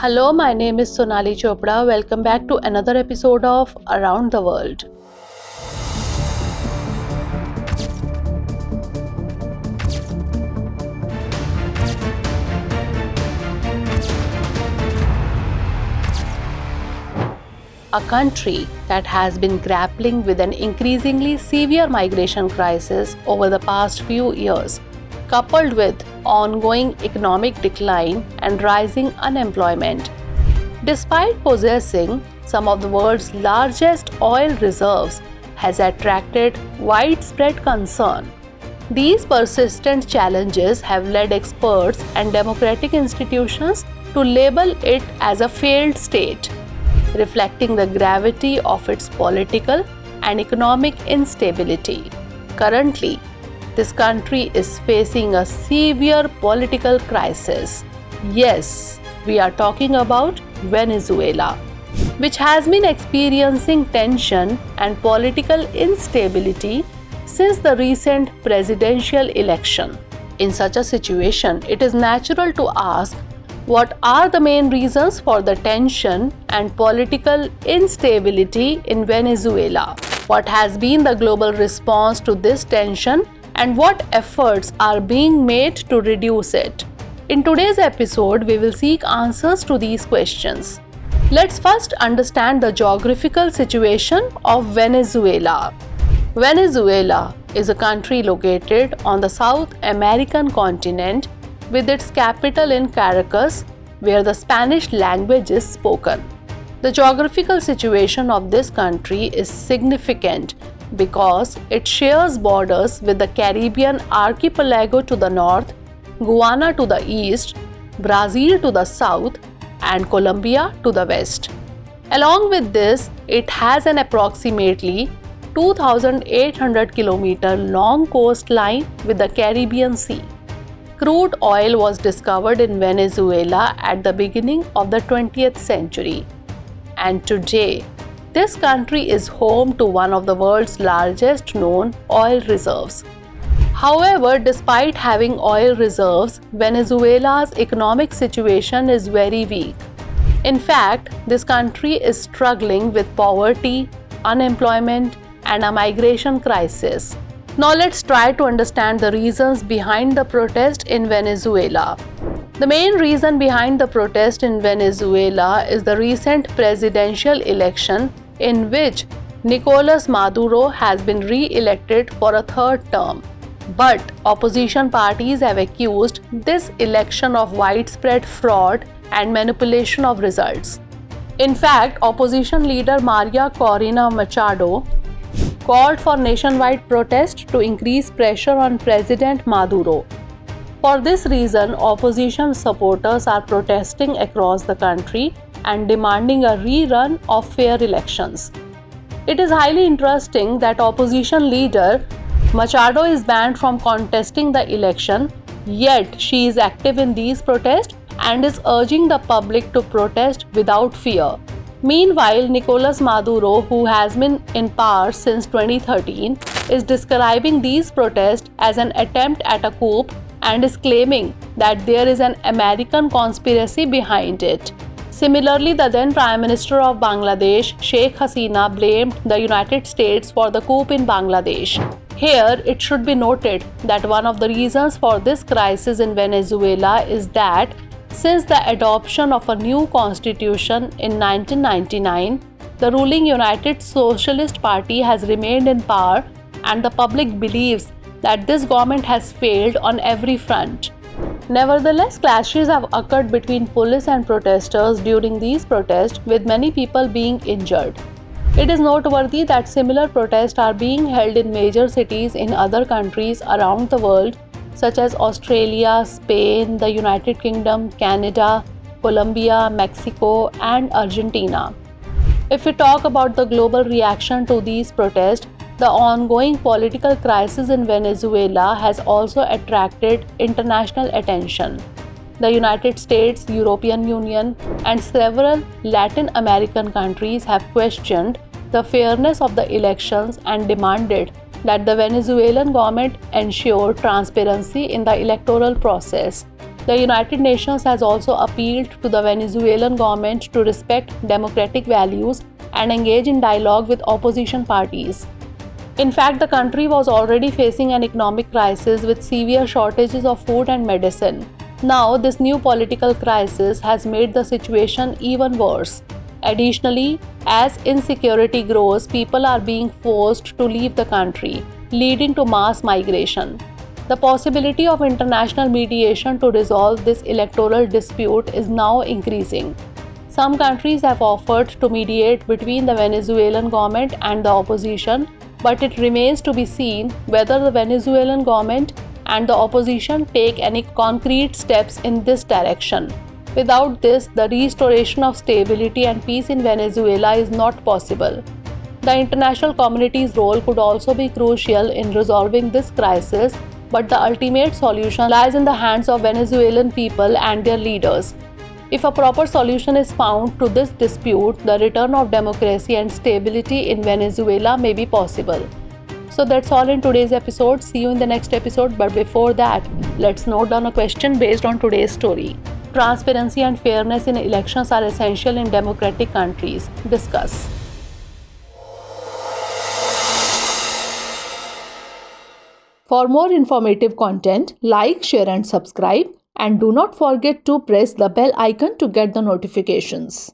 Hello, my name is Sonali Chopra. Welcome back to another episode of Around the World. A country that has been grappling with an increasingly severe migration crisis over the past few years, coupled with ongoing economic decline and rising unemployment. Despite possessing some of the world's largest oil reserves, has attracted widespread concern. These persistent challenges have led experts and democratic institutions to label it as a failed state, reflecting the gravity of its political and economic instability. Currently, this country is facing a severe political crisis. Yes, we are talking about Venezuela, which has been experiencing tension and political instability since the recent presidential election. In such a situation, it is natural to ask, what are the main reasons for the tension and political instability in Venezuela? What has been the global response to this tension and what efforts are being made to reduce it? In today's episode, we will seek answers to these questions. Let's first understand the geographical situation of Venezuela. Venezuela is a country located on the South American continent with its capital in Caracas, where the Spanish language is spoken. The geographical situation of this country is significant because it shares borders with the Caribbean archipelago to the north, Guyana to the east, Brazil to the south, and Colombia to the west. Along with this, it has an approximately 2,800 km long coastline with the Caribbean Sea. Crude oil was discovered in Venezuela at the beginning of the 20th century, and today, this country is home to one of the world's largest known oil reserves. However, despite having oil reserves, Venezuela's economic situation is very weak. In fact, this country is struggling with poverty, unemployment, and a migration crisis. Now let's try to understand the reasons behind the protest in Venezuela. The main reason behind the protest in Venezuela is the recent presidential election in which Nicolas Maduro has been re-elected for a third term. But opposition parties have accused this election of widespread fraud and manipulation of results. In fact, opposition leader Maria Corina Machado called for nationwide protest to increase pressure on President Maduro. For this reason, opposition supporters are protesting across the country and demanding a rerun of fair elections. It is highly interesting that opposition leader Machado is banned from contesting the election, yet she is active in these protests and is urging the public to protest without fear. Meanwhile, Nicolas Maduro, who has been in power since 2013, is describing these protests as an attempt at a coup and is claiming that there is an American conspiracy behind it. Similarly, the then Prime Minister of Bangladesh, Sheikh Hasina, blamed the United States for the coup in Bangladesh. Here, it should be noted that one of the reasons for this crisis in Venezuela is that since the adoption of a new constitution in 1999, the ruling United Socialist Party has remained in power and the public believes that this government has failed on every front. Nevertheless, clashes have occurred between police and protesters during these protests, with many people being injured. It is noteworthy that similar protests are being held in major cities in other countries around the world, such as Australia, Spain, the United Kingdom, Canada, Colombia, Mexico, and Argentina. If we talk about the global reaction to these protests, the ongoing political crisis in Venezuela has also attracted international attention. The United States, European Union, and several Latin American countries have questioned the fairness of the elections and demanded that the Venezuelan government ensure transparency in the electoral process. The United Nations has also appealed to the Venezuelan government to respect democratic values and engage in dialogue with opposition parties. In fact, the country was already facing an economic crisis with severe shortages of food and medicine. Now, this new political crisis has made the situation even worse. Additionally, as insecurity grows, people are being forced to leave the country, leading to mass migration. The possibility of international mediation to resolve this electoral dispute is now increasing. Some countries have offered to mediate between the Venezuelan government and the opposition, but it remains to be seen whether the Venezuelan government and the opposition take any concrete steps in this direction. Without this, the restoration of stability and peace in Venezuela is not possible. The international community's role could also be crucial in resolving this crisis, but the ultimate solution lies in the hands of Venezuelan people and their leaders. If a proper solution is found to this dispute, the return of democracy and stability in Venezuela may be possible. So that's all in today's episode. See you in the next episode. But before that, let's note down a question based on today's story. Transparency and fairness in elections are essential in democratic countries. Discuss. For more informative content, like, share and subscribe. And do not forget to press the bell icon to get the notifications.